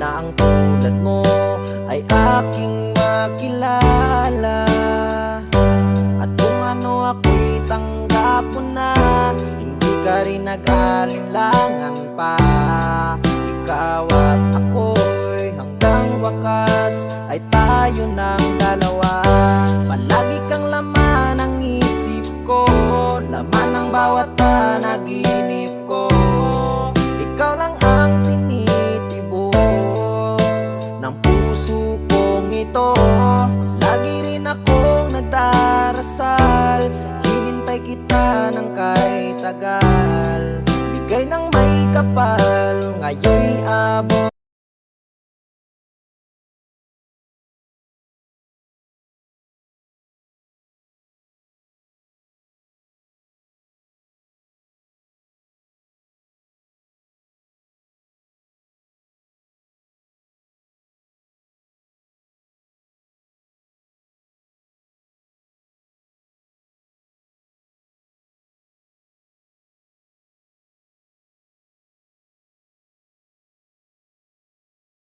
na ang tulad mo ay aking makilala. At kung ano ako'y tanggap mo na, hindi ka rin nag-alinlangan pa. Ikaw at ako'y hanggang wakas ay tayo ng